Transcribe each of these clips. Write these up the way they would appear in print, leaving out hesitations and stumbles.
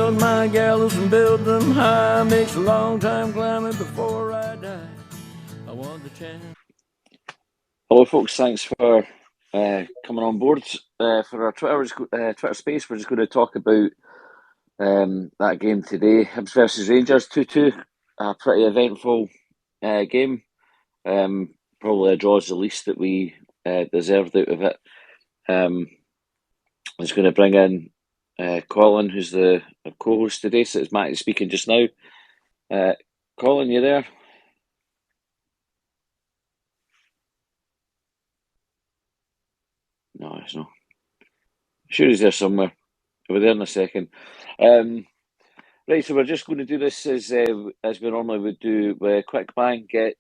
build my gallows and build them high. Makes a long time climbing before I die. I want the chance. Hello, folks. Thanks for coming on board for our Twitter space. We're just going to talk about that game today, Hibs versus Rangers, 2-2. A pretty eventful game. Probably a draw is the least that we deserved out of it. I'm just going to bring in Colin, who's the co-host today. So it's Matty speaking just now. Colin, you there? No, it's not. Sure he's there somewhere. We'll be there in a second. Right, so we're just going to do this as we normally would do. Quick bang, get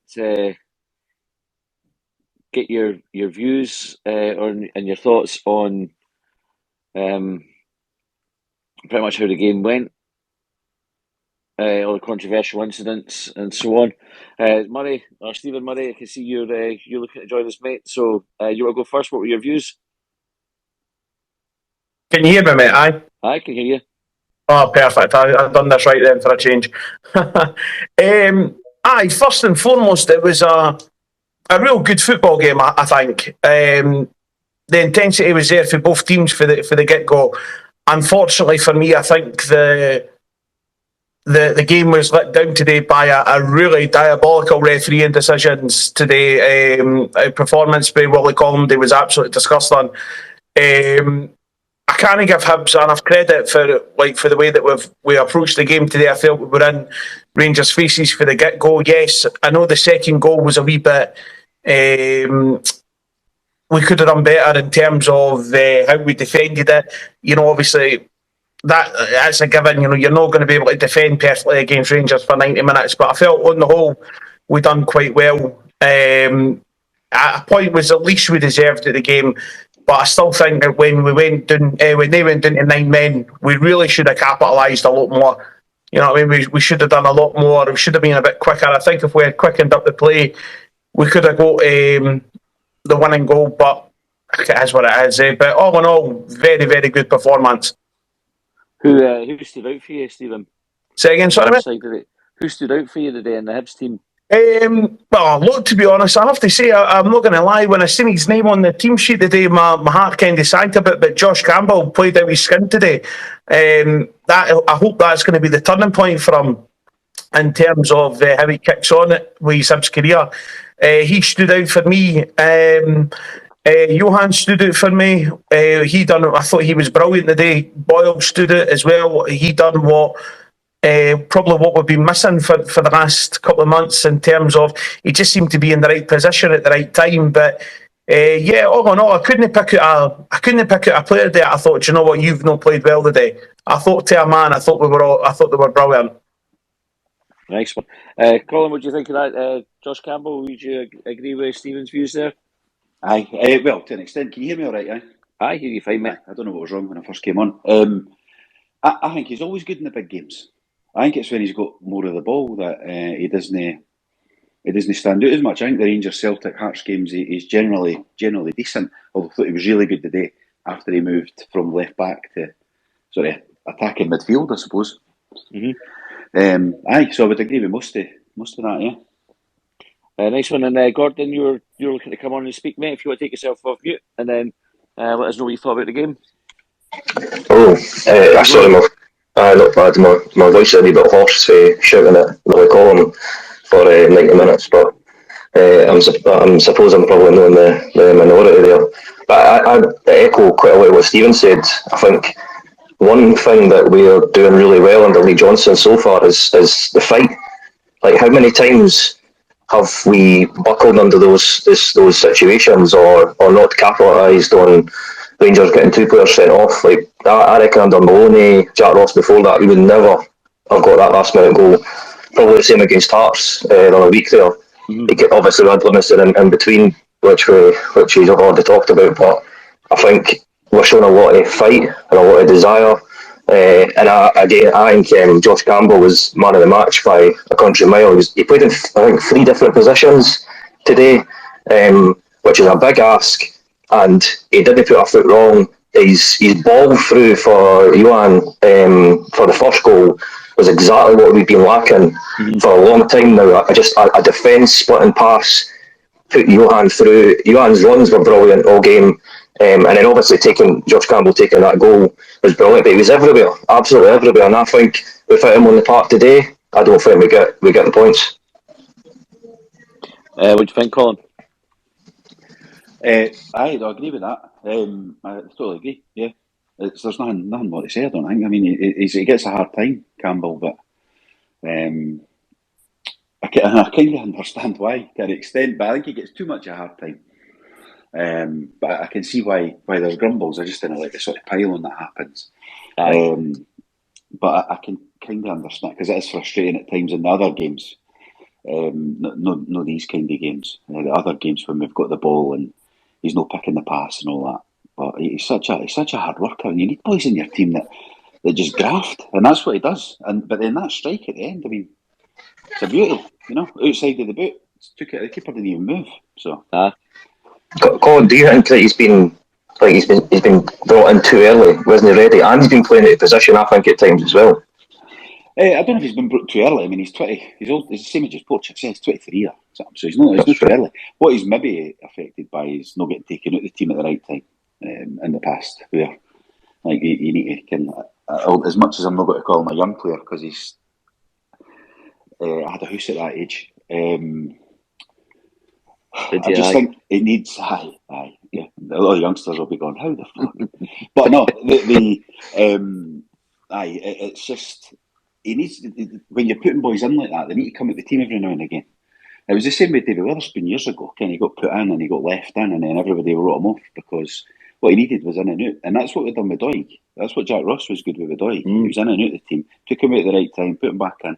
your views and your thoughts on pretty much how the game went, all the controversial incidents and so on. Murray, or Stephen Murray, I can see you're looking to join us, mate. So you want to go first? What were your views? Can you hear me, mate? Aye? I can hear you. Oh, perfect. I've done this right then for a change. Aye, first and foremost, it was a real good football game, I think. The intensity was there for both teams for the get-go. Unfortunately for me, I think the game was let down today by a really diabolical refereeing decisions today. Performance by Willie Collum was absolutely disgusting. I can't give Hibs enough credit for the way that we approached the game today. I felt we were in Rangers' faces for the get-go. Yes, I know the second goal was a wee bit... we could have done better in terms of how we defended it. You know, obviously, that's a given. You know, you're not going to be able to defend perfectly against Rangers for 90 minutes. But I felt on the whole, we done quite well. At a point was the least we deserved at the game. But I still think that when they went down to 9 men, we really should have capitalised a lot more. You know what I mean? We should have done a lot more. We should have been a bit quicker. I think if we had quickened up the play, we could have got the winning goal. But it is what it is. But all in all, very, very good performance. Who stood out for you, Stephen? Say again, sorry, mate? Who stood out for you today in the Hibs team? Well, look, to be honest, I have to say, I'm not going to lie, when I seen his name on the team sheet today, my heart kind of sank a bit, but Josh Campbell played out his skin today. I hope that's going to be the turning point for him in terms of how he kicks on it with his Hibs career. He stood out for me. Johan stood out for me. I thought he was brilliant today. Boyle stood out as well. He done probably what we've been missing for the last couple of months in terms of he just seemed to be in the right position at the right time. But all in all, I couldn't pick out a player there. I thought, you know what, you've not played well today. I thought to a man, I thought they were brilliant. Nice one, Colin. What do you think of that? Josh Campbell, would you agree with Stephen's views there? Aye, well, to an extent. Can you hear me all right? Aye, I hear you fine, mate. I don't know what was wrong when I first came on. I think he's always good in the big games. I think it's when he's got more of the ball that he doesn't stand out as much. I think the Rangers Celtic Hearts games he's generally decent. Although I thought he was really good today after he moved from left back to sort of attacking midfield, I suppose. Mm-hmm. So I would agree with most of that. Yeah. Nice one. And Gordon, you're looking to come on and speak, mate. If you want to take yourself off mute and then let us know what you thought about the game. Sorry, not bad. My voice is a wee bit hoarse shouting at Willie Collum for 90 minutes, but I suppose I'm probably not in the minority there. But I echo quite a lot of what Stephen said. I think one thing that we are doing really well under Lee Johnson so far is the fight. Like, how many times have we buckled under those situations or not capitalised on Rangers getting 2 players sent off? Like, I reckon under Maloney, Jack Ross before that, we would never have got that last minute goal. Probably the same against Hearts the other week there. Mm-hmm. Obviously, we had Livingston in between, which we've already talked about, but I think we're showing a lot of fight and a lot of desire. And I think Josh Campbell was man of the match by a country mile. He played in, I think, 3 different positions today, which is a big ask. And he didn't put a foot wrong. his ball through for Johan for the first goal was exactly what we've been lacking for a long time now. A defence splitting pass, put Johan through. Johan's runs were brilliant all game. And then obviously Josh Campbell taking that goal was brilliant, but he was everywhere, absolutely everywhere. And I think without him on the park today, I don't think we get the points. What do you think, Colin? I agree with that. I totally agree. Yeah, there's nothing more to say. I don't think. I mean, he gets a hard time, Campbell, but I kind of understand why to an extent. But I think he gets too much a hard time. But I can see why there's grumbles. I just don't like the sort of pile on that happens. But I can kind of understand, because it is frustrating at times in the other games. No, these kind of games. The other games when we've got the ball and he's not picking the pass and all that. But he's such a hard worker, and you need boys in your team that just graft, and that's what he does. But then that strike at the end, I mean, it's a beauty, outside of the boot. Took it. The keeper didn't even move. So. Colin, do you think that he's been brought in too early? Wasn't he ready? And he's been playing out of position, I think, at times as well. I don't know if he's been brought too early. I mean, he's 20. He's old. He's the same age as Portugal. He's 23 or something. So he's not too early. What he's maybe affected by is not getting taken out of the team at the right time in the past. Where you need to as much as I'm not going to call him a young player because he's had a house at that age. I just think it needs. Yeah. A lot of youngsters will be going, "How the fuck?" But no, it's just. He needs, when you're putting boys in like that, they need to come at the team every now and again. It was the same with David Witherspoon years ago. He got put in and he got left in, and then everybody wrote him off because what he needed was in and out. And that's what we've done with Doig. That's what Jack Ross was good with Doig. He was in and out of the team, took him out at the right time, put him back in,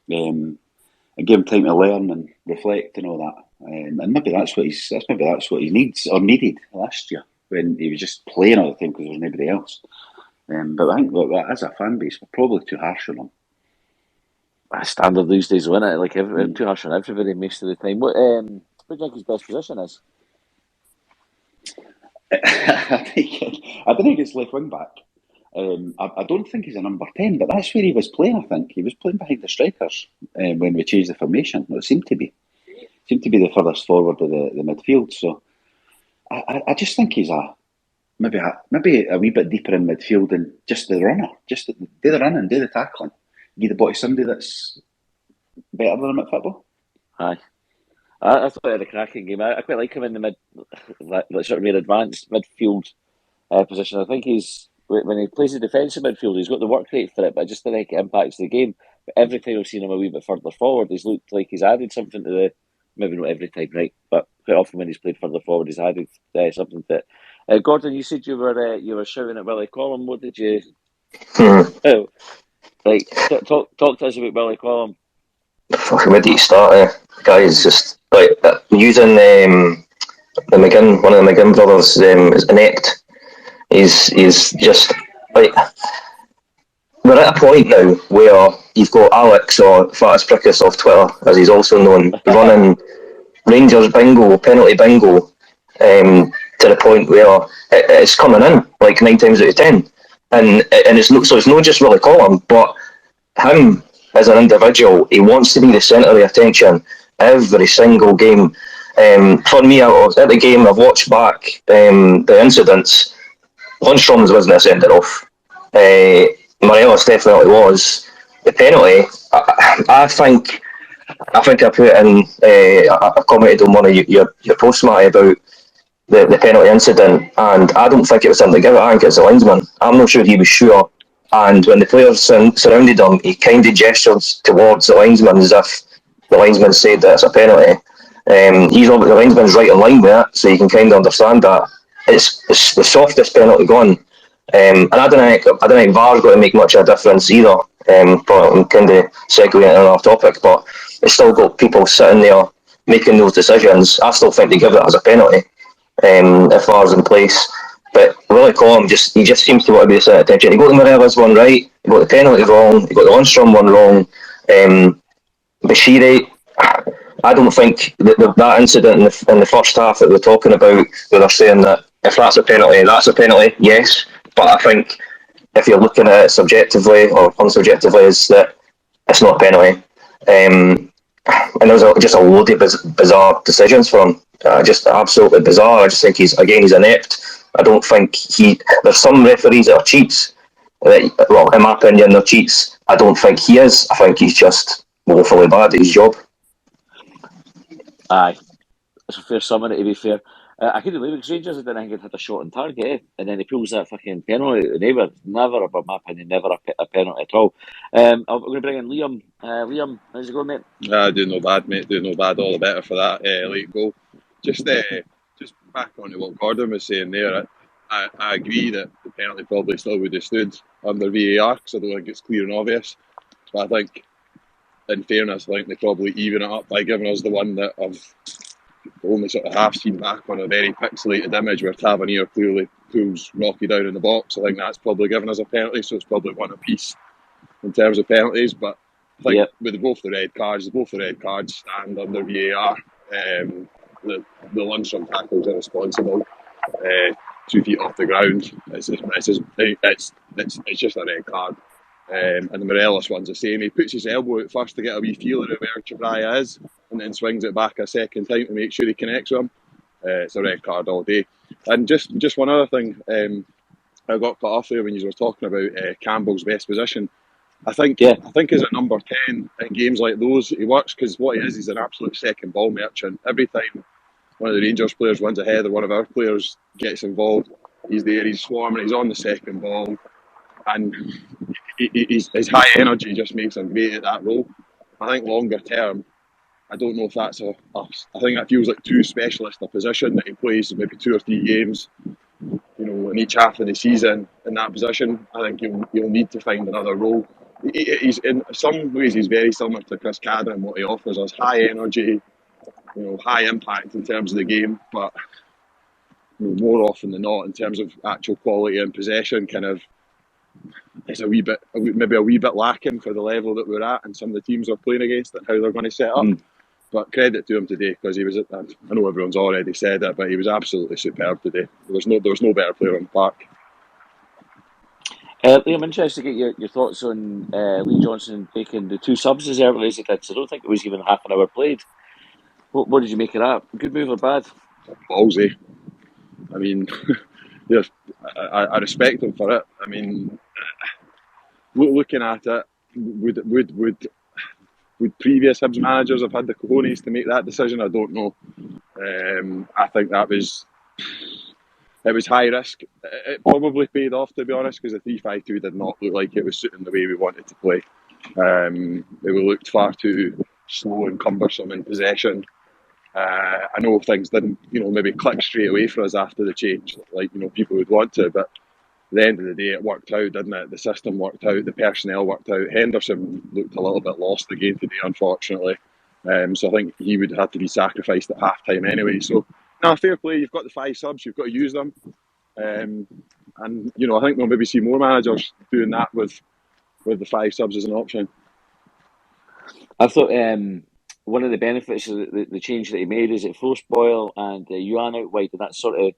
and gave him time to learn and reflect and all that. And maybe that's what he needs or needed last year when he was just playing all the time because there was nobody else. But I think that as a fan base, we're probably too harsh on him. That's standard these days, isn't it? Like too harsh on everybody most of the time. What do you think his best position is? I don't think it's left wing back. I don't think he's a number 10, but that's where he was playing. I think he was playing behind the strikers when we changed the formation. It seemed to be the furthest forward of the midfield. So I just think he's maybe a wee bit deeper in midfield and just the runner, just do the running, do the tackling, give the ball to somebody that's better than him at football. Aye, I thought he had a cracking game. I quite like him in the mid, sort of more advanced midfield position. I think when he plays the defensive midfield, he's got the work rate for it, but I just don't think it impacts the game. But every time I've seen him a wee bit further forward, he's looked like he's added something to maybe not every time, right? But quite often when he's played further forward, he's added something to it. Gordon, you said you were shouting at Willie Collum. What did you? Talk to us about Willie Collum. Fucking where do you start? Guy's just using one of the McGinn brothers is inept. He's just we're at a point now where you've got Alex, or Fattest Prickus off Twitter, as he's also known, running Rangers bingo, penalty bingo, to the point where it's coming in like 9 times out of 10, and it's not just Willie Collum, but him as an individual. He wants to be the centre of the attention every single game. For me, I was at the game. I've watched back the incidents. Lundstrom's wasn't a send it off. Morelos definitely was. The penalty, I think I put in. I commented on one of your posts, Matty, about the penalty incident, and I don't think it was him to give it. I think it's the linesman. I'm not sure he was sure. And when the players surrounded him, he kind of gestured towards the linesman as if the linesman said that it's a penalty. The linesman's right in line with it, so you can kind of understand that. It's the softest penalty gone. And I don't think VAR's going to make much of a difference either. But I'm kind of segueing into another topic, but it's still got people sitting there making those decisions. I still think they give it as a penalty if VAR's in place. But Willie Collum just seems to want to be the centre of attention. He got the Morelos one right, he got the penalty wrong, he got the Lundstrom one wrong. Bashiri, I don't think that incident in the first half that we're talking about, where they're saying that if that's a penalty, that's a penalty, yes. But I think if you're looking at it subjectively or unsubjectively, is that it's not a penalty. And there was just a load of bizarre decisions for him. Just absolutely bizarre. I just think he's inept. I don't think there's some referees that are cheats. Well, in my opinion, they're cheats. I don't think he is. I think he's just woefully bad at his job. Aye, it's a fair summary, to be fair. I couldn't believe it, because Rangers didn't think he'd had a shot on target, and then he pulls that fucking penalty. Never, in my opinion, never a penalty at all. I'm going to bring in Liam. Liam, how's it going, mate? Doing no bad, mate. Doing no bad. All the better for that late goal. Just back on to what Gordon was saying there. I agree that the penalty probably still would have stood under VAR, because I don't think it's clear and obvious. But I think, in fairness, I think they probably even it up by giving us the one that I've only sort of half seen back on a very pixelated image where Tavernier clearly pulls Rocky down in the box. I think that's probably given us a penalty, so it's probably one apiece in terms of penalties. But I think with both the red cards stand under VAR. The Lundstrom tackles are responsible. 2 feet off the ground. It's just a red card. And the Morelos one's the same. He puts his elbow out first to get a wee feeler of where Chabraya is, and then swings it back a second time to make sure he connects with him. It's a red card all day. And just one other thing, I got cut off there when you were talking about Campbell's best position. I think as a number 10 in games like those, he works, because what he is, he's an absolute second ball merchant. Every time one of the Rangers players runs ahead or one of our players gets involved, he's there, he's swarming, he's on the second ball, and his high energy just makes him great at that role. I think longer term, I don't know if that's I think that feels like too specialist a position that he plays maybe 2 or 3 games, in each half of the season in that position. I think he'll need to find another role. He's in some ways he's very similar to Chris Cadden. What he offers us, high energy, high impact in terms of the game, but more often than not, in terms of actual quality and possession, kind of it's maybe a wee bit lacking for the level that we're at and some of the teams we're playing against and how they're going to set up. But credit to him today, because he was. I know everyone's already said it, but he was absolutely superb today. There was no better player on the park. Liam, I'm interested to get your thoughts on Lee Johnson taking the 2 subs as early as he did. So I don't think it was even half an hour played. What did you make of that? Good move or bad? Ballsy. I mean, I respect him for it. I mean, looking at it, would previous Hibs managers have had the cojones to make that decision? I don't know. I think it was high risk. It probably paid off, to be honest, because the 3-5-2 did not look like it was suiting the way we wanted to play. It looked far too slow and cumbersome in possession. I know things didn't, maybe click straight away for us after the change, like people would want to, but at the end of the day, it worked out, didn't it? The system worked out, the personnel worked out. Henderson looked a little bit lost again today, unfortunately. So I think he would have to be sacrificed at half time anyway. So, fair play. You've got the 5 subs, you've got to use them. And I think we'll maybe see more managers doing that with the 5 subs as an option. I thought one of the benefits of the change that he made is it forced Boyle and Yuan out wide, and that sort of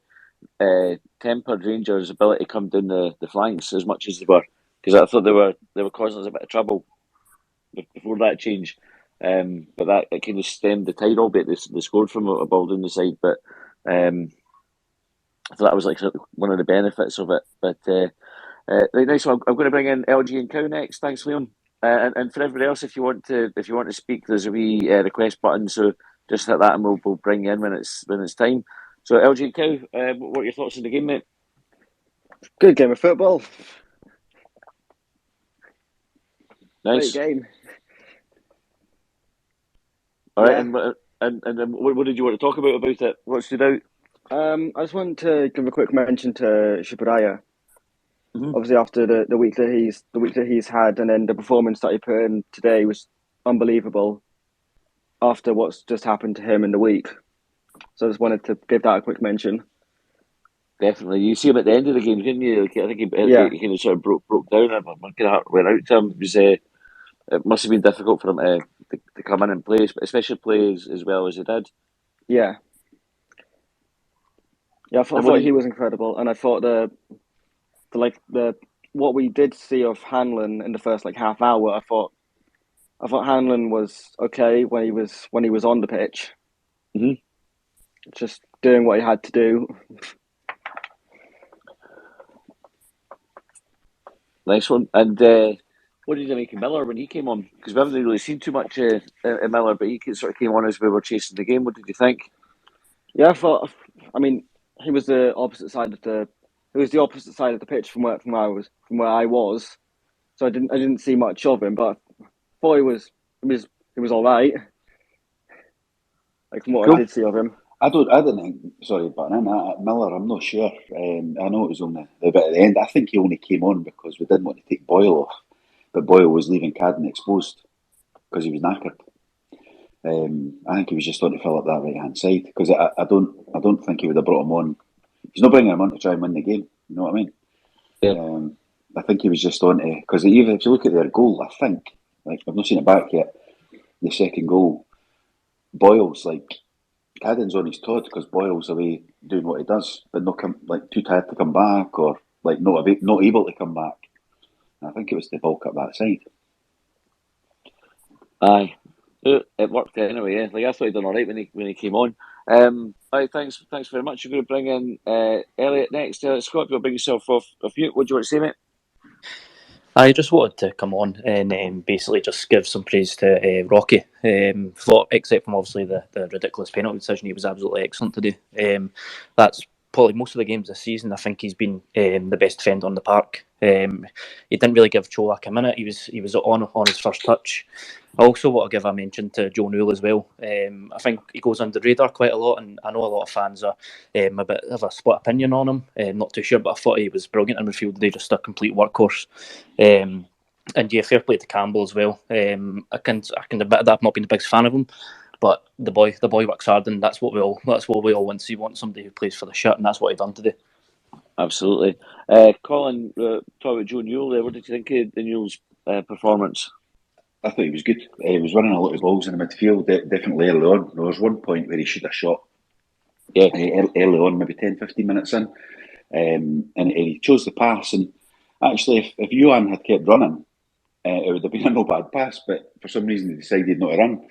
tempered Rangers' ability to come down the flanks as much as they were, because I thought they were causing us a bit of trouble before that change. But that it kind of stemmed the tide, albeit they scored from a ball down the side. But I thought that was like one of the benefits of it. But right now, so I'm going to bring in LG and Cow next. Thanks, Liam. And for everybody else, if you want to speak, there's a wee request button. So just hit that, and we'll bring you in when it's time. So LG and Cow, what are your thoughts on the game, mate? Good game of football. Nice. Great game. All right, and what did you want to talk about it? What stood out? I just want to give a quick mention to Chabraya. Mm-hmm. Obviously, after the week that he's had, and then the performance that he put in today was unbelievable. After what's just happened to him in the week, so I just wanted to give that a quick mention. Definitely, you see him at the end of the game, didn't you? Like, I think he kind of sort of broke down. And my kind of heart went out to him. It must have been difficult for him to come in and play, especially play as well as he did. Yeah, Yeah, I thought he was incredible, and I thought the what we did see of Hanlon in the first half hour, I thought Hanlon was okay when he was on the pitch, just doing what he had to do. Nice one. And what did you make of Miller when he came on? Because we haven't really seen too much of Miller, but he sort of came on as we were chasing the game. What did you think? Yeah, I mean, he was the opposite side of the pitch from where I was. So I didn't see much of him, but I thought he was all right. From what I did see of him. I didn't think. Sorry, but Miller, I'm not sure. I know it was only the bit at the end. I think he only came on because we didn't want to take Boyle off, but Boyle was leaving Cadden exposed because he was knackered. I think he was just trying to fill up that right hand side because I don't think he would have brought him on. He's not bringing him on to try and win the game. You know what I mean? Yeah. I think he was just on to because even if you look at their goal, I think I've not seen it back yet. The second goal, Boyle's Cadden's on his Todd because Boyle's away doing what he does, but not too tired to come back or not able to come back. And I think it was to bulk up that side. Aye, it worked anyway. Yeah, I thought he'd done all right when he came on. Aye, thanks very much. You're going to bring in Elliot next. Scott, you'll bring yourself off mute. What do you want to say, mate? I just wanted to come on and basically just give some praise to Rocky. Except from obviously the ridiculous penalty decision, he was absolutely excellent today. That's probably most of the games this season. I think he's been the best defender on the park. He didn't really give Cholak a minute. He was on his first touch. I also want to give a mention to Joe Newell as well. I think he goes under the radar quite a lot, and I know a lot of fans are a bit of a split opinion on him. Not too sure, but I thought he was brilliant in midfield today, just a complete workhorse. And yeah, fair play to Campbell as well. I can admit that I've not been the biggest fan of him, but the boy works hard, and that's what we all want to see. We want somebody who plays for the shirt, and that's what he done today. Absolutely. Colin, talk about Joe Newell there. What did you think of the Newell's performance? I thought he was good. He was running a lot of balls in the midfield, definitely early on. There was one point where he should have shot early on, maybe 10, 15 minutes in, and he chose the pass. And actually, if Johan had kept running, it would have been a no bad pass, but for some reason he decided not to run.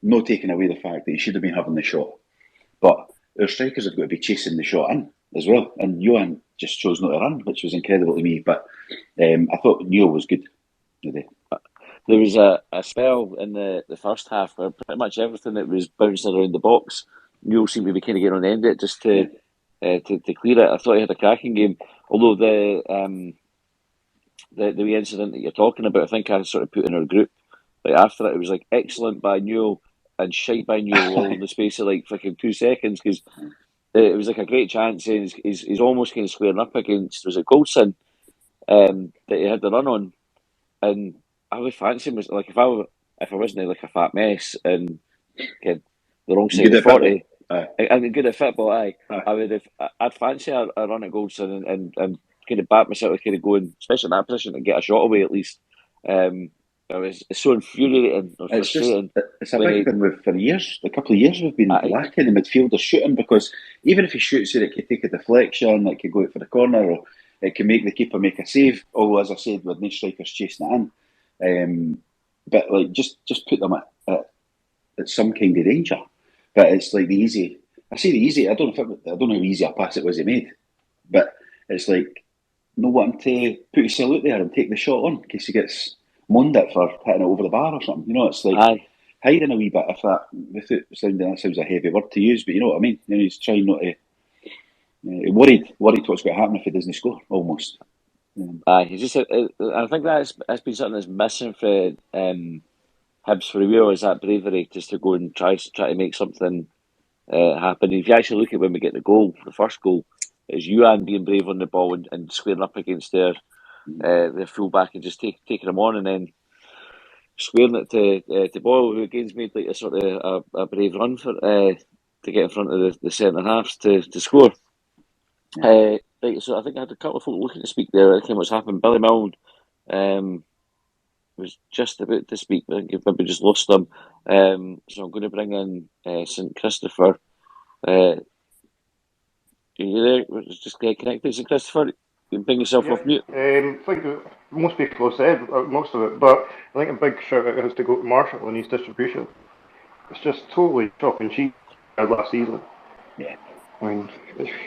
No taking away the fact that he should have been having the shot. But our strikers have got to be chasing the shot in as well. And Johan just chose not to run, which was incredible to me. But I thought Newell was good today. There was a spell in the first half where pretty much everything that was bouncing around the box, Newell seemed to be kind of getting on the end of it just to clear it. I thought he had a cracking game. Although the wee incident that you're talking about, I think I sort of put in our group. After that, it was excellent by Newell and shite by Newell all in the space of freaking 2 seconds because it was a great chance. And he's almost kind of squaring up against, was it Goldson, that he had the run on, and I would fancy him as if I wasn't a fat mess and the wrong side of 40. I'm good at football. I'd fancy a run at Goldson and kind of back myself to kind of go in, especially in that position, and get a shot away at least. It's so infuriating. It's a big thing for years. A couple of years we've been lacking the midfielder shooting because even if he shoots it could take a deflection, it could go out for the corner, or it can make the keeper make a save. Although, as I said, with no strikers chasing it in. But just put them at some kind of danger. But it's the easy. I say the easy. I don't know how easy a pass it was he made, but it's no wanting to put himself out there and take the shot on in case he gets moaned at for hitting it over the bar or something. It's hiding a wee bit. If that sounds a heavy word to use, but you know what I mean. He's trying not to. Worried what's going to happen if he doesn't score. Almost. He's just. I think that's been something that's missing for Hibs for a while, is that bravery just to go and try to make something happen. If you actually look at when we get the first goal, is Johan being brave on the ball and squaring up against their full-back and just taking him on and then squaring it to Boyle, who again's made a sort of a brave run for to get in front of the centre halves to score. Yeah. So I think I had a couple of folk looking to speak there. I think what's happened. Billy Milne was just about to speak, but I think you've maybe just lost them. So I'm going to bring in St Christopher You there? Just get connected to Christopher. You can bring yourself off mute. I think that most people have said most of it, but I think a big shout out has to go to Marshall and his distribution. It's just totally chalk and cheese last season. Yeah. I mean,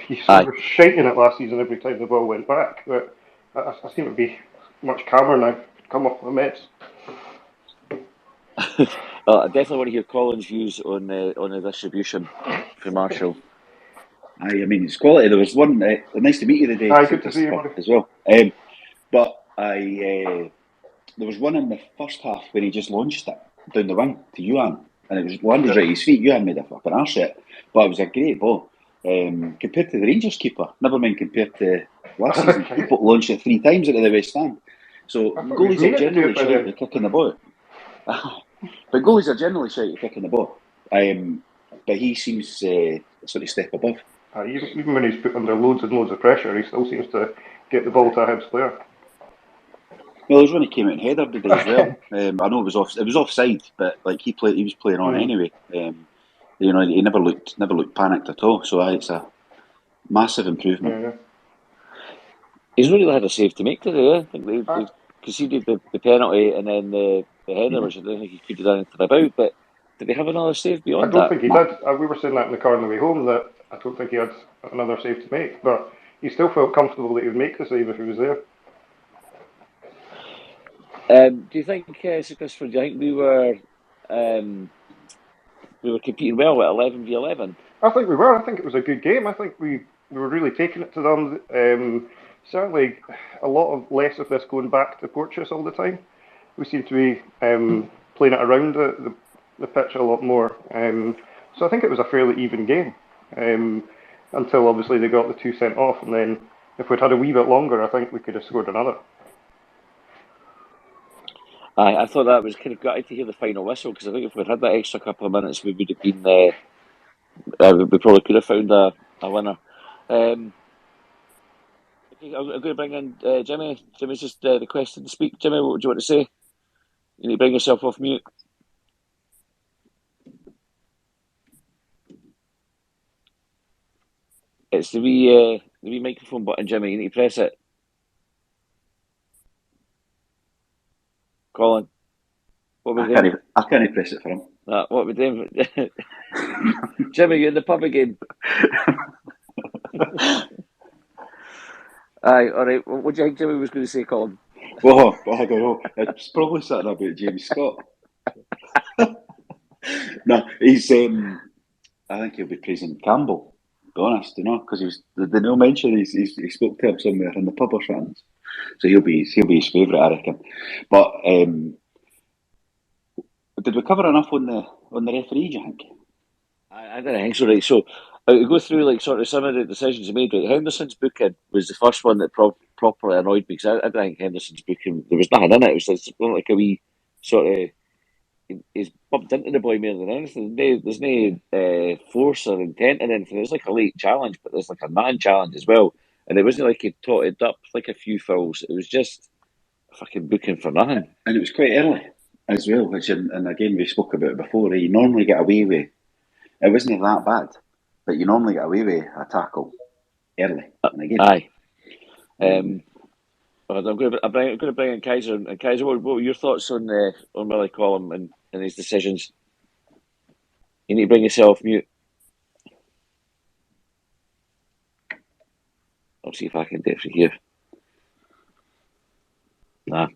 he sort of shiting it last season every time the ball went back, but I seem to be much calmer now. Come off my meds. I definitely want to hear Colin's views on the distribution for Marshall. I mean, it's quality. There was one. Nice to meet you today. Aye, good to see you, buddy. As well. But there was one in the first half where he just launched it down the wing to Yuan, and it was landed right at his feet. Yuan made a fucking arse of it, but it was a great ball. Compared to the Rangers keeper, never mind compared to last season, people launched it 3 times into the West Stand. So goalies are generally shy at kicking the ball. But goalies are generally shy at kicking the ball. But he seems sort of step above. Even when he's put under loads and loads of pressure, he still seems to get the ball to a Hibs player. Well, there was when he came out and headered today as well. I know it was offside, but like he was playing on anyway. He never looked panicked at all. So it's a massive improvement. Yeah. He's really had a save to make today. I think they conceded the penalty and then the header, which I don't think he could have done anything about. But did they have another save beyond that? I don't think he did. We were saying that in the car on the way home, that I don't think he had another save to make. But he still felt comfortable that he would make the save if he was there. Do you think, Sir Christopher, we were competing well at 11v11? I think we were. I think it was a good game. I think we were really taking it to them. Certainly, a lot of less of this going back to Porteous all the time. We seem to be playing it around the pitch a lot more. So I think it was a fairly even game until obviously they got the 2 sent off, and then if we'd had a wee bit longer, I think we could have scored another. I thought that was kind of gutted to hear the final whistle, because I think if we'd had that extra couple of minutes, we would have been. We probably could have found a winner. I'm going to bring in Jimmy. Jimmy's just requested to speak. Jimmy, what would you want to say? You need to bring yourself off mute. It's the wee microphone button, Jimmy. You need to press it. Colin, what we doing? I can't press it for him. What we doing? Jimmy, you're in the pub again. Aye, all right. What do you think Jimmy was going to say, Colin? Well, I don't know. It's probably something about James Scott. No, he's. I think he'll be praising Campbell. To be honest, because the no mention he spoke to him somewhere in the pub or something. So he'll be his favourite, I reckon. But did we cover enough on the referee, do you think? I don't think so, right. So we go through sort of some of the decisions he made. Right, Henderson's booking was the first one that properly annoyed me, because I don't think Henderson's booking, there was nothing in it. It was like a wee sort of, he's bumped into the boy more than anything. There's no force or intent in anything. There's like a late challenge, but there's like a non-challenge as well. And it wasn't like he totted up like a few fouls. It was just fucking booking for nothing. And it was quite early as well, which, and again, we spoke about it before. You normally get away with, it wasn't that bad, but you normally get away with a tackle early. Aye. I'm going to bring in Kaiser. And Kaiser, what were your thoughts on Willie Collum and his decisions? You need to bring yourself mute. I'll see if I can do it for you.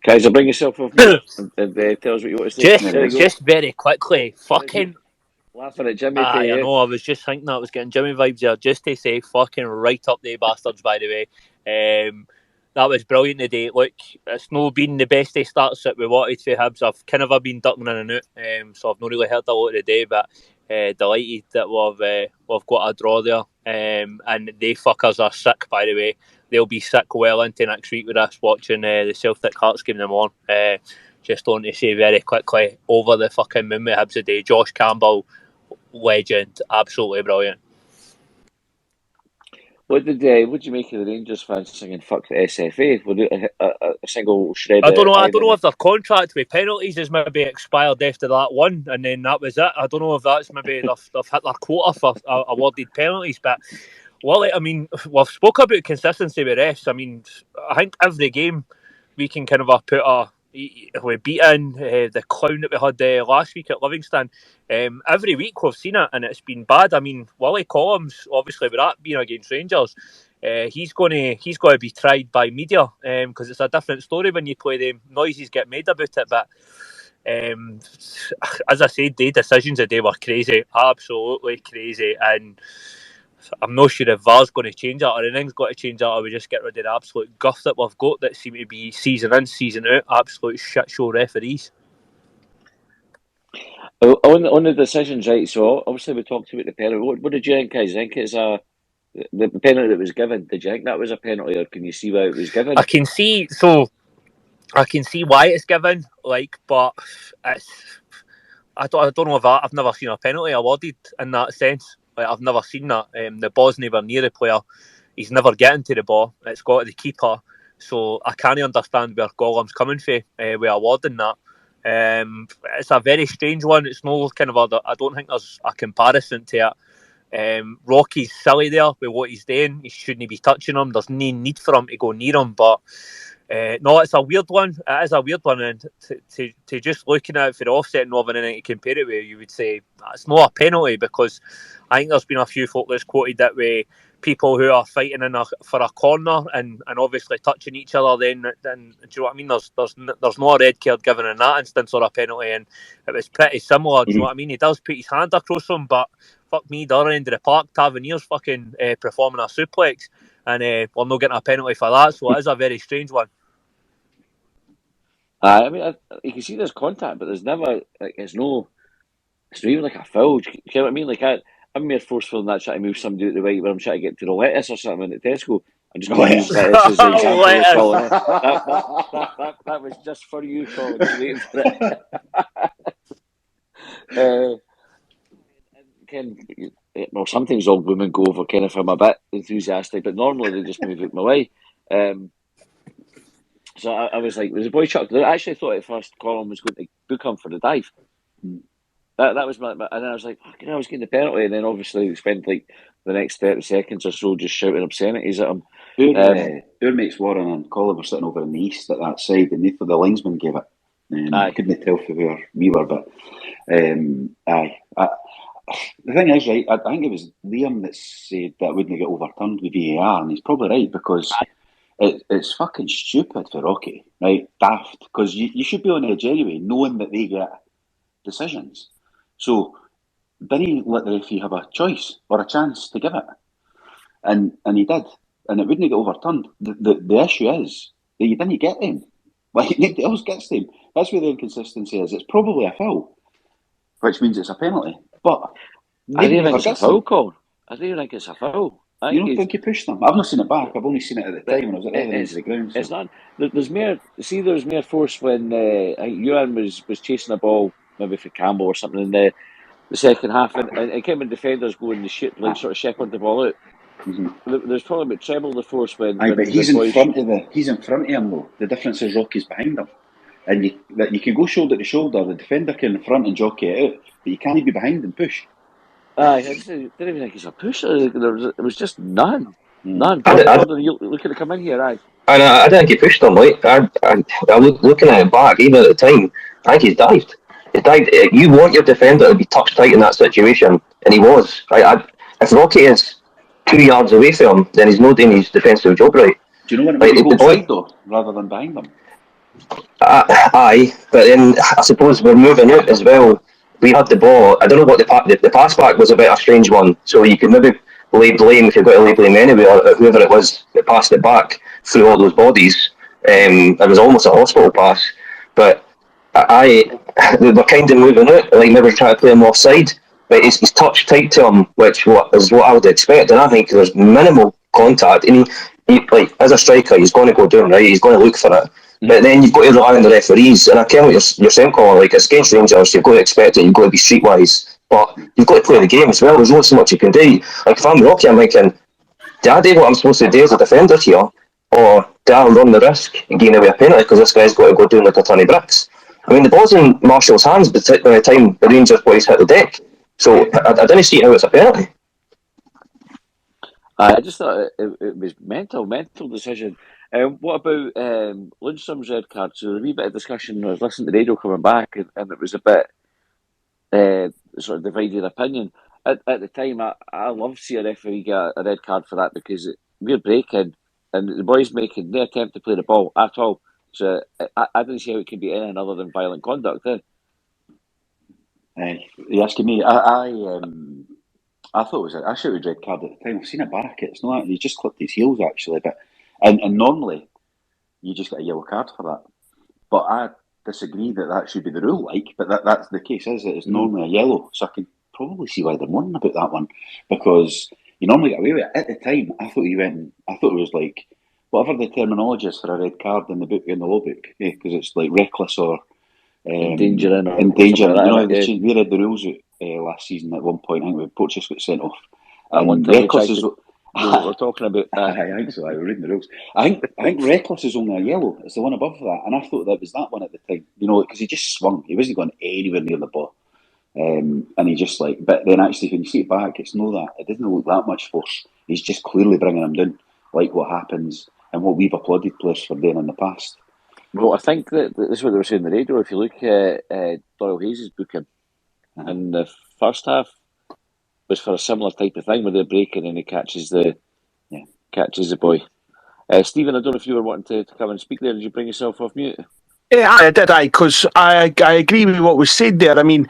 Kaiser, bring yourself off mute and tell us what you want to say. Just very quickly, fucking laughing at Jimmy. I know, I was just thinking that I was getting Jimmy vibes there. Just to say, fucking right up the bastards, by the way. That was brilliant today. Look, it's not been the best day starts that we wanted for Hibs. I've kind of been ducking in and out, so I've not really heard a lot today, but delighted that we've got a draw there. And they fuckers are sick, by the way. They'll be sick well into next week with us watching the Celtic Hearts game them on. Just want to say very quickly, over the fucking moon with Hibs today. Josh Campbell, legend, absolutely brilliant. What did you make of the Rangers fans singing "fuck the SFA"? Would a single shred? I don't know if their contract with penalties is maybe expired after that one, and then that was it. I don't know if that's maybe they've hit their quota for awarded penalties. But Well, I mean, we've spoke about consistency with refs. I mean, I think every game we can kind of put we beat in the clown that we had last week at Livingston. Every week we've seen it and it's been bad. I mean, Willie Collins, obviously with that being against Rangers, he's going to be tried by media because it's a different story when you play them. Noises get made about it, but as I said, the decisions today were crazy, absolutely crazy, and I'm not sure if VAR's going to change it or anything's got to change it, or we just get rid of the absolute guff that we've got that seem to be season in, season out, absolute shit show referees. On the decisions, right? So obviously we talked about the penalty. What did you think? Guys, I think it's the penalty that was given. Did you think that was a penalty, or can you see why it was given? I can see why it's given, but it's I don't know if I've never seen a penalty awarded in that sense. I've never seen that. The ball's never near the player. He's never getting to the ball. It's got to the keeper. So I can't understand where Gollum's coming from with awarding that. It's a very strange one. It's no kind of I don't think there's a comparison to it. Rocky's silly there with what he's doing. He shouldn't be touching him. There's no need for him to go near him. But no, it's a weird one. It is a weird one, and to just looking at it for the offset and not having anything to compare it with, you would say it's not a penalty, because I think there's been a few folk that's quoted that way. People who are fighting for a corner and obviously touching each other, then do you know what I mean? There's no a red card given in that instance or a penalty, and it was pretty similar. Do you know what I mean? He does put his hand across him, but fuck me, the other end of the park, Taverniers fucking performing a suplex, and we're not getting a penalty for that. So it is a very strange one. I mean, you can see there's contact, but there's never it's not even like a foul. Do you know what I mean? I'm more forceful than that, trying to move somebody out the way when I'm trying to get to the lettuce or something at Tesco. I'm just going to use lettuce as an example. That was just for you, Colin. Waiting for it. Well, sometimes old women go over kind of if I'm a bit enthusiastic, but normally they just move out my way. So I was like, was the boy chucked? I actually thought at first Colin was going to book him for the dive. That was and then I was like, fucking hell, I was getting the penalty, and then obviously we spent like the next 30 seconds or so just shouting obscenities at him. Our mates Warren and Collum were sitting over in the east at that side, and they thought the linesman gave it. I couldn't tell from where we were, but the thing is, right, I think it was Liam that said that wouldn't get overturned with VAR, and he's probably right, because it's fucking stupid for Rocky, right? Daft, because you should be on edge anyway, knowing that they get decisions. So didn't let the referee have a choice or a chance to give it, and he did, and it wouldn't get overturned. The issue is that you didn't get them. Like, nobody else gets them. That's where the inconsistency is. It's probably a foul, which means it's a penalty. But I don't think it's a foul, Colin. I don't think it's a foul. You don't think he pushed them? I've not seen it back. I've only seen it at the time when I was at the other end of the ground. So. It's not. There's more. See, there's more force when Ewan was chasing a ball, maybe for Campbell or something in the second half, and it came when defenders go and they shoot, like sort of shepherd the ball out. Mm-hmm. There's probably about treble the force when. But he's in front of he's in front of him though. The difference is Rocky's behind him, and you can go shoulder to shoulder. The defender can in front and jockey it out, but you can't be behind and push. I didn't even think it's a push. It was just none. None. Look at it come in here, aye. I didn't think he pushed him. Like I looking at it back, even at the time, I think he's dived. He dived. You want your defender to be touch tight in that situation, and he was. If Rocky is 2 yards away from him, then he's not doing his defensive job right. Do you know what it means? Go side though, rather than behind them. Aye, but then I suppose we're moving out as well. We had the ball. I don't know what the pass back was a bit of a strange one. So you could maybe lay blame if you've got to lay blame anyway, or whoever it was that passed it back through all those bodies. It was almost a hospital pass. But we're kind of moving out, like maybe trying to play him offside. But he's touched tight to him, which is what I would expect. And I think there's minimal contact. And he like as a striker, he's going to go down, right? He's going to look for it. But then you've got to rely on the referees, and I can't what you're saying, Colin. Like, it's against Rangers, you've got to expect it, you've got to be streetwise, but you've got to play the game as well. There's not so much you can do. Like, if I'm Rocky, I'm thinking, do I do what I'm supposed to do as a defender here, or do I run the risk and gain away a penalty because this guy's got to go down like a ton of bricks? I mean, the ball's in Marshall's hands by the time the Rangers boys hit the deck, so I didn't see how it's a penalty. I just thought it was mental decision. What about Lundstrom's red card? So there was a wee bit of discussion. I was listening to the radio coming back, and it was a bit sort of divided opinion. At the time, I love to see a referee get a red card for that because we're breaking and the boys making no attempt to play the ball at all. So I didn't see how it could be anything other than violent conduct. You're asking me? I thought it was I shouted red card at the time. I've seen it back. It's not like he just clipped his heels actually, but and normally you just get a yellow card for that. But I disagree that should be the rule. But that's the case. Is it? It's normally a yellow, so I can probably see why they're moaning about that one because you normally get away with it. At the time, I thought it was like whatever the terminology is for a red card in the law book, because it's like reckless or Endangering or endangering. something like You know, we read the rules out last season at one point. I think Porteous got sent off. At one And time, reckless is what we're talking about. I think so. We're reading the rules. I think reckless is only a yellow. It's the one above that, and I thought that was that one at the time. You know, because he just swung. He wasn't going anywhere near the ball, and he just like. But then actually, when you see it back, it's no that. It doesn't look that much force. He's just clearly bringing him down, like what happens and what we've applauded players for doing in the past. Well, I think that this is what they were saying on the radio. If you look at Doyle Hayes' booking in the first half, was for a similar type of thing where they're breaking and he catches the boy. Stephen, I don't know if you were wanting to come and speak there. Did you bring yourself off mute? Yeah, I did, because I agree with what was said there. I mean,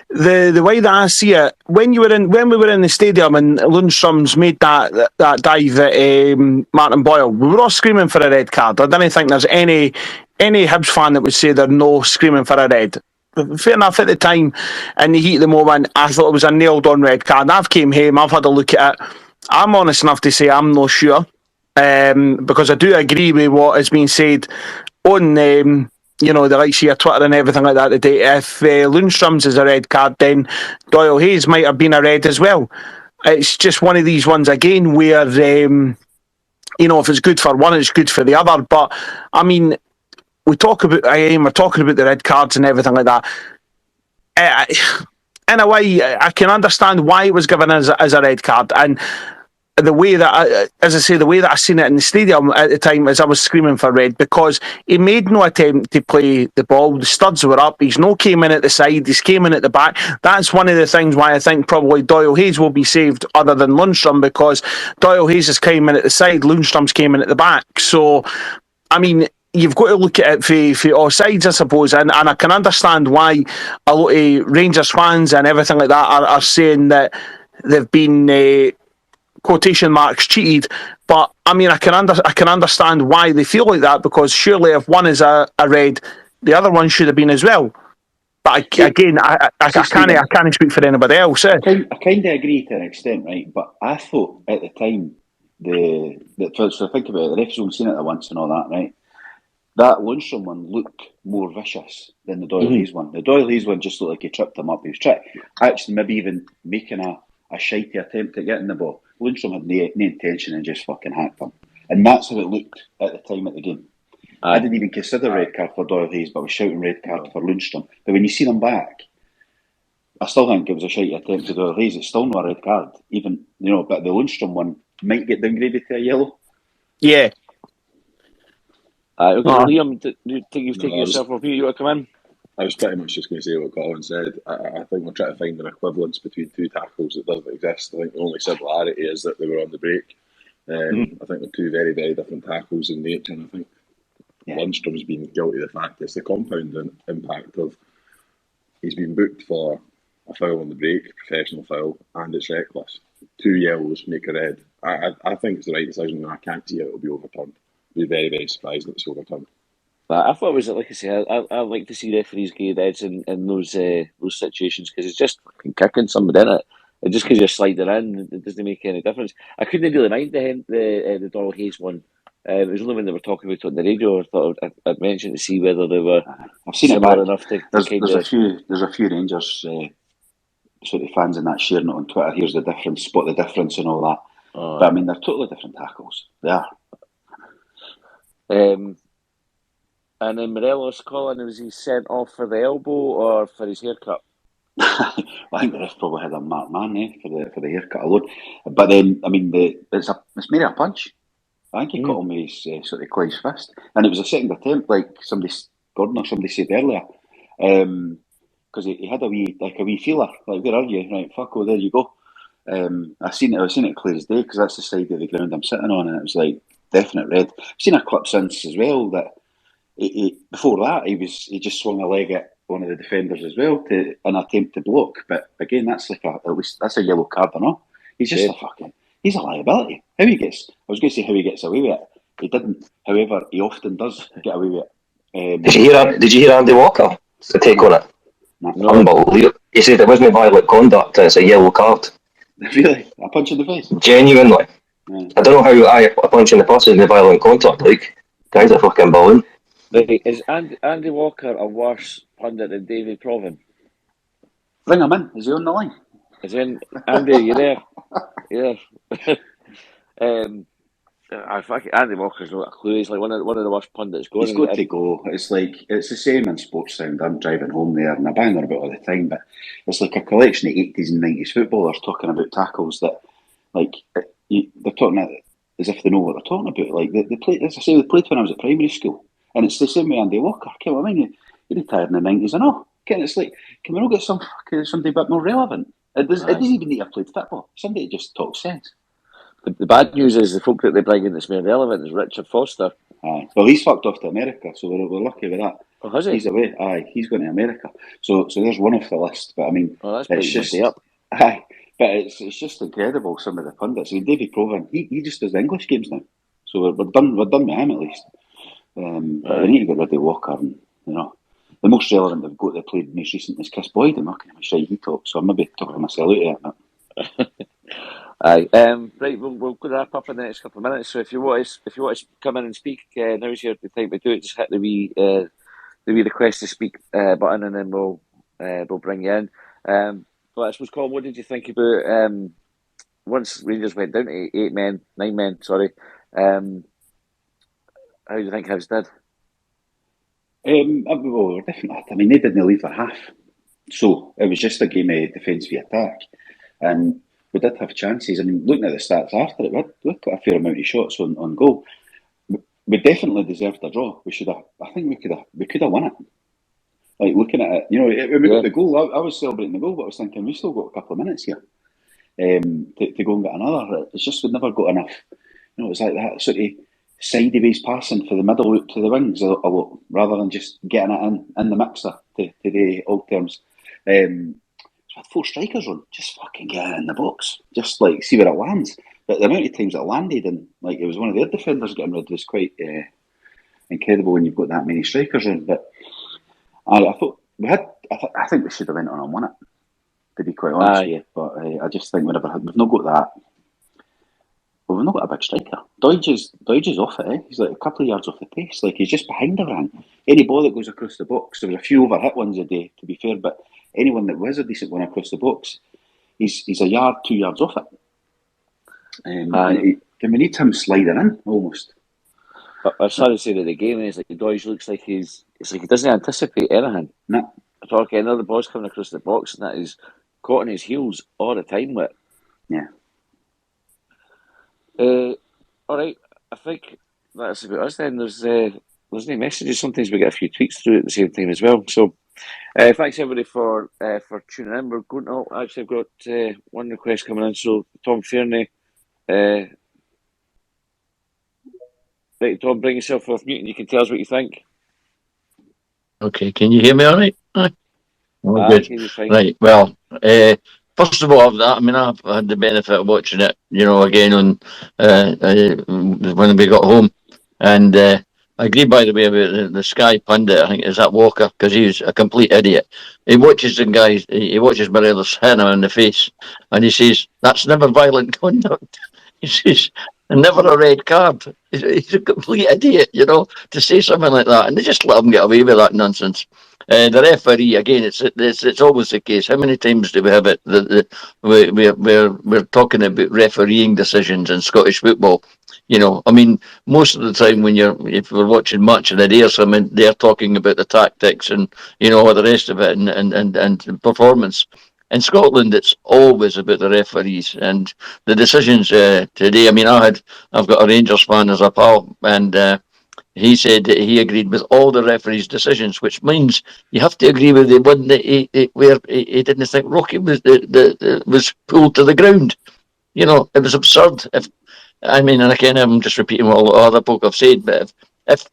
the way that I see it, when we were in the stadium and Lundstrom's made that dive at Martin Boyle, we were all screaming for a red card. I don't think there's any Hibs fan that would say they're no screaming for a red. But fair enough, at the time, in the heat of the moment, I thought it was a nailed on red card. I've came home, I've had a look at it. I'm honest enough to say I'm not sure, because I do agree with what has been said on the likes of your Twitter and everything like that today. If Lundstrom's is a red card, then Doyle Hayes might have been a red as well. It's just one of these ones again where, if it's good for one, it's good for the other. But I mean, we're talking about the red cards and everything like that. In a way, I can understand why it was given as a red card, and the way that, the way that I seen it in the stadium at the time is I was screaming for red because he made no attempt to play the ball. The studs were up. He's no came in at the side. He's came in at the back. That's one of the things why I think probably Doyle Hayes will be saved other than Lundstrom, because Doyle Hayes has came in at the side. Lundstrom's came in at the back. So, I mean, you've got to look at it for all sides, I suppose, and I can understand why a lot of Rangers fans and everything like that are saying that they've been quotation marks cheated. But I mean, I can understand why they feel like that, because surely if one is a red, the other one should have been as well. But again, I can't speak for anybody else. I kind of agree to an extent, right? But I thought at the time so think about it, the ref's only seen it once and all that, right? That Lundstrom one looked more vicious than the Doyle Hayes one. The Doyle Hayes one just looked like he tripped him up. He was actually maybe even making a shitey attempt at getting the ball. Lundstrom had no intention and just fucking hacked him. And that's how it looked at the time at the game. I didn't even consider red card for Doyle Hayes, but I was shouting red card for Lundstrom. But when you see them back, I still think it was a shitey attempt to Doyle Hayes. It's still not a red card, even, but the Lundstrom one might get downgraded to a yellow. Yeah. Okay, Liam, do you think you've taken yourself off mute? You want to come in? I was pretty much just going to say what Colin said. I think we're trying to find an equivalence between two tackles that doesn't exist. I think the only similarity is that they were on the break. I think they're two very, very different tackles in nature, and I think Lundstrom's been guilty of the fact it's the compound impact of he's been booked for a foul on the break, professional foul, and it's reckless. 2 yellows make a red. I think it's the right decision, and I can't see how it'll be overturned. I'd be very, very surprised if it's overturned. But I thought it was, like I say, I like to see referees give reds in those situations, because it's just fucking kicking somebody in it. And just because you're sliding in, it doesn't make any difference. I couldn't really mind the Doyle Hayes one. It was only when they were talking about it on the radio I thought I'd mention to see whether they were I've seen similar it enough to there's a few Rangers sort of fans in that sharing it on Twitter. Here's the difference, spot the difference and all that. But I mean, they're totally different tackles. They are. And then Morelos, Colin, was he sent off for the elbow or for his haircut? Well, I think the ref probably had a marked man for the haircut alone. But then, I mean, it's made a punch. I think he caught him with his sort of clenched fist, and it was a second attempt, like Gordon or somebody said earlier, because he had a wee feeler, like, where are you? Right, fuck, oh, there you go. I seen it clear as day, because that's the side of the ground I'm sitting on, and it was like definite red. I've seen a clip since as well that before that he just swung a leg at one of the defenders as well to an attempt to block. But again, that's like at least that's a yellow card or not. He's just he's a liability. I was going to say how he gets away with it. He didn't. However, he often does get away with it. Did you hear Andy Walker to take on it? No. Unbelievable. He said it wasn't violent conduct. It's a yellow card. Really? A punch in the face? Genuinely. Yeah. I don't know how a punch in the face isn't violent contact. Like, guy's a fucking balloon. Is Andy Walker a worse pundit than Davy Provan? Bring him in. Is he on the line? Is he in? Andy, you there? Yeah. Andy Walker's not a clue. He's like one of the worst pundits going. He's got to go. It's the same in Sports Sound. I'm driving home there and I bang on about all the time, but it's like a collection of 80s and 90s footballers talking about tackles that, like, they're talking as if they know what they're talking about. Like, they played, as I say, they played when I was at primary school, and it's the same with Andy Walker. Come on, he retired in the 90s and all. It's like, can we not get somebody a bit more relevant? It doesn't even need to have played football. Somebody just talks sense. The bad news is the folk that they bring in that's more relevant is Richard Foster. Aye. Well, he's fucked off to America, so we're lucky with that. Oh, has he? He's away. Aye, he's going to America. So there's one off the list. But I mean, it's just up. Aye, but it's just incredible. Some of the pundits. I mean, Davy Provan, he just does the English games now. So we're done with him at least. But we need to get rid of Walker. And, the most relevant they've got that played most recently is Chris Boyd. I'm not going to shy he talks. So I'm maybe talking myself out of it. Aye. Right, we'll wrap up in the next couple of minutes. So if you want to come in and speak, now's the time to do it. Just hit the wee request to speak button, and then we'll bring you in. But I suppose, Colin, what did you think about once Rangers went down to 9 men? Sorry. How do you think Hibs did? Well, definitely. I mean, they didn't leave their half, so it was just a game of defence v attack, and we did have chances. I mean, looking at the stats after it, we got a fair amount of shots on goal. We definitely deserved a draw. We should have. I think we could have won it. Like, looking at it, when we got the goal, I was celebrating the goal, but I was thinking we still got a couple of minutes here to go and get another. It's just we never got enough. It was like that sort of sideways passing for the middle out to the wings a lot, rather than just getting it in the mixer to the old terms. So with 4 strikers on, just fucking get it in the box. Just like see where it lands. But the amount of times it landed, and like it was one of their defenders getting rid, was quite incredible when you've got that many strikers on. But I thought we had. I think we should have went on and won it, to be quite honest with you. But I just think we've not got that. Well, we've not got a big striker. Doidge is off it. He's like a couple of yards off the pace. Like, he's just behind everyone. Any ball that goes across the box, there was a few overhit ones a day, to be fair, but anyone that was a decent one across the box, he's a yard, 2 yards off it. Can we need him sliding in almost? But I was trying to say that the game is like Doidge looks like he doesn't anticipate anything. No. Talking another ball's coming across the box, and that is caught on his heels all the time with. Yeah. All right, I think that's about us then. There's any messages. Sometimes we get a few tweets through at the same time as well. So thanks everybody for tuning in. We're going to actually I've got one request coming in. So Tom Fairney, right, Tom, bring yourself off mute and you can tell us what you think. Okay, can you hear me all right? Oh, good. Right, well, first of all, I've had the benefit of watching it, again on when we got home, and I agree, by the way, about the Sky pundit. I think is that Walker, because he's a complete idiot. He watches the guys, he watches Morelos hitting him in the face, and he says that's never violent conduct. He says never a red card. He's a complete idiot, to say something like that, and they just let him get away with that nonsense. The referee, again, it's always the case. How many times do we have it? We're talking about refereeing decisions in Scottish football. I mean, most of the time if we're watching match of the day or something, they're talking about the tactics and all the rest of it and performance. In Scotland, it's always about the referees and the decisions today. I mean, I've got a Rangers fan as a pal, and he said that he agreed with all the referees' decisions, which means you have to agree with the one that where he didn't think Rocky was pulled to the ground. It was absurd. And again, I'm just repeating what other folk have said, but if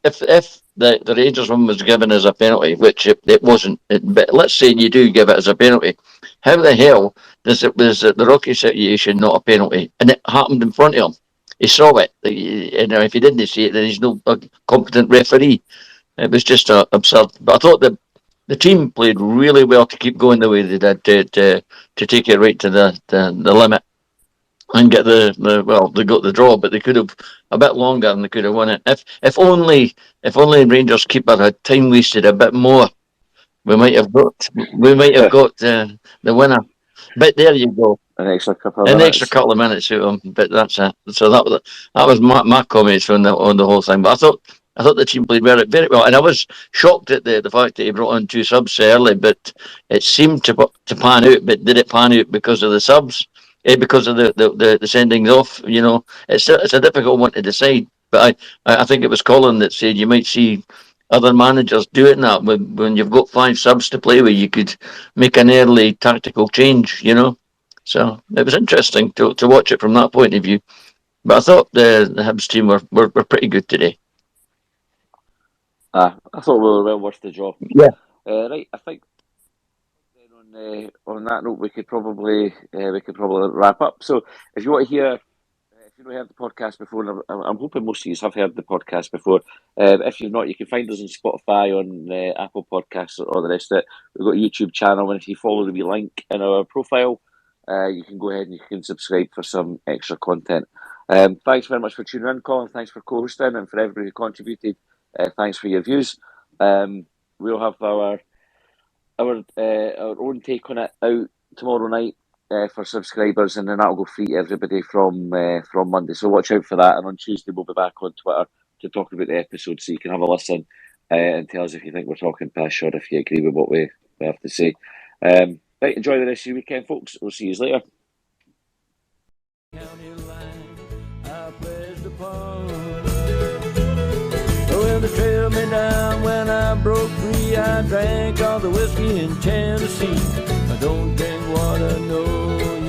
the Rangers one was given as a penalty, which it wasn't, but let's say you do give it as a penalty, how the hell was the Rocky situation not a penalty? And it happened in front of him. He saw it. If he didn't see it, then he's no a competent referee. It was just absurd. But I thought the team played really well to keep going the way they did to take it right to the limit and get they got the draw, but they could have a bit longer and they could have won it. If only Rangers keeper had time wasted a bit more, we might have got the winner. But there you go. An extra couple of minutes to him, but that's it. So that was my comments on the whole thing. But I thought the team played very, very well, and I was shocked at the fact that he brought on 2 subs so early. But it seemed to pan out. But did it pan out because of the subs? Because of the sendings off? It's a difficult one to decide. But I think it was Colin that said you might see other managers doing that when you've got 5 subs to play with. You could make an early tactical change. So it was interesting to watch it from that point of view. But I thought the Hibs team were pretty good today. I thought we were well worth the draw. Yeah. Right, I think on that note we could probably wrap up. So if you want to hear, if you've not heard the podcast before, I'm hoping most of you have heard the podcast before. If you've not, you can find us on Spotify, on Apple Podcasts, or the rest of it. We've got a YouTube channel, and if you follow the wee link in our profile, you can go ahead and you can subscribe for some extra content. Thanks very much for tuning in, Colin. Thanks for co-hosting, and for everybody who contributed. Thanks for your views. We'll have our own take on it out tomorrow night for subscribers, and then that'll go free to everybody from Monday. So watch out for that. And on Tuesday we'll be back on Twitter to talk about the episode, so you can have a listen and tell us if you think we're talking pish or if you agree with what we have to say. Right, enjoy the rest of your weekend, folks. We'll see you later. Well, they trailed me down when I broke free. I drank all the whiskey in Tennessee. I don't drink water, no.